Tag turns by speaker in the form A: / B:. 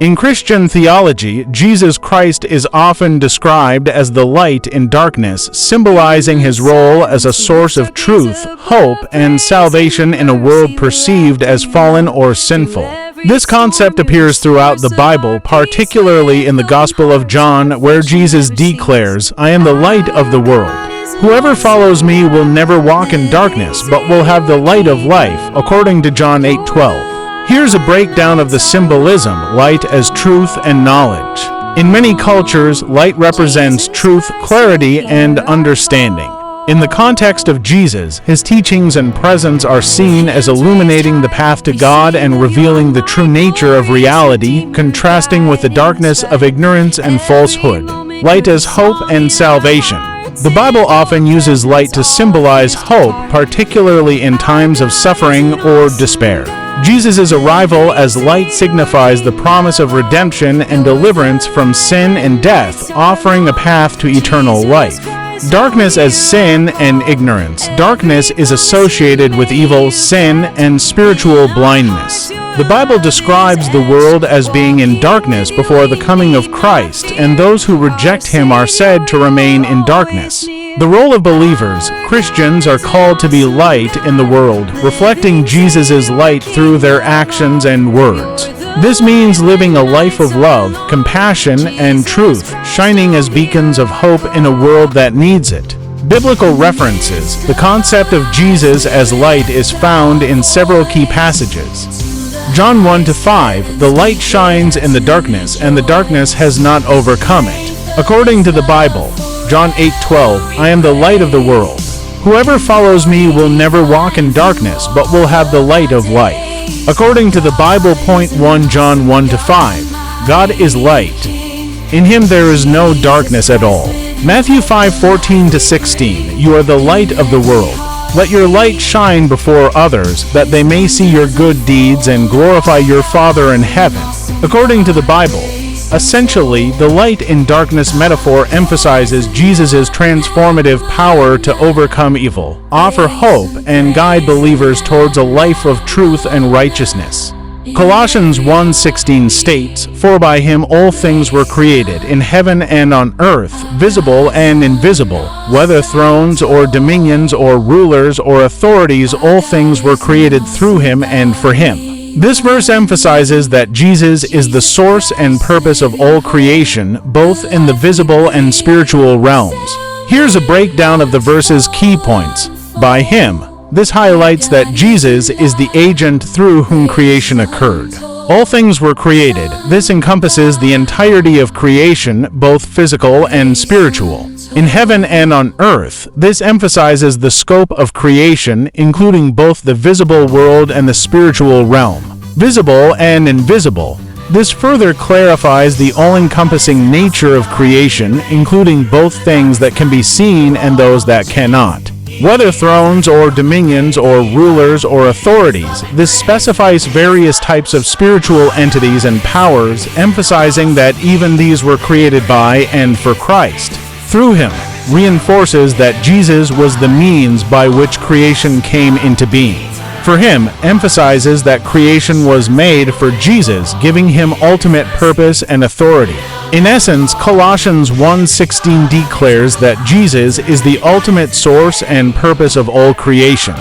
A: In Christian theology, Jesus Christ is often described as the light in darkness, symbolizing his role as a source of truth, hope, and salvation in a world perceived as fallen or sinful. This concept appears throughout the Bible, particularly in the Gospel of John, where Jesus declares, "I am the light of the world. Whoever follows me will never walk in darkness, but will have the light of life," according to John 8:12. Here's a breakdown of the symbolism: light as truth and knowledge. In many cultures, light represents truth, clarity, and understanding. In the context of Jesus, his teachings and presence are seen as illuminating the path to God and revealing the true nature of reality, contrasting with the darkness of ignorance and falsehood. Light as hope and salvation. The Bible often uses light to symbolize hope, particularly in times of suffering or despair. Jesus' arrival as light signifies the promise of redemption and deliverance from sin and death, offering a path to eternal life. Darkness as sin and ignorance. Darkness is associated with evil, sin, and spiritual blindness. The Bible describes the world as being in darkness before the coming of Christ, and those who reject him are said to remain in darkness. The role of believers, Christians, are called to be light in the world, reflecting Jesus' light through their actions and words. This means living a life of love, compassion, and truth, shining as beacons of hope in a world that needs it. Biblical references. The concept of Jesus as light is found in several key passages. John 1-5, "The light shines in the darkness, and the darkness has not overcome it." According to the Bible, John 8:12, "I am the light of the world. Whoever follows me will never walk in darkness, but will have the light of life." According to the Bible, point 1 John 1-5, "God is light. In him there is no darkness at all." Matthew 5:14-16, "You are the light of the world. Let your light shine before others, that they may see your good deeds and glorify your Father in heaven." According to the Bible, essentially, the light in darkness metaphor emphasizes Jesus' transformative power to overcome evil, offer hope, and guide believers towards a life of truth and righteousness. Colossians 1:16 states, "For by him all things were created, in heaven and on earth, visible and invisible, whether thrones or dominions or rulers or authorities, all things were created through him and for him." This verse emphasizes that Jesus is the source and purpose of all creation, both in the visible and spiritual realms. Here's a breakdown of the verse's key points. By him. This highlights that Jesus is the agent through whom creation occurred. All things were created. This encompasses the entirety of creation, both physical and spiritual. In heaven and on earth, this emphasizes the scope of creation, including both the visible world and the spiritual realm. Visible and invisible. This further clarifies the all-encompassing nature of creation, including both things that can be seen and those that cannot. Whether thrones or dominions or rulers or authorities, this specifies various types of spiritual entities and powers, emphasizing that even these were created by and for Christ. Through him, reinforces that Jesus was the means by which creation came into being. For him, emphasizes that creation was made for Jesus, giving him ultimate purpose and authority. In essence, Colossians 1:16 declares that Jesus is the ultimate source and purpose of all creation.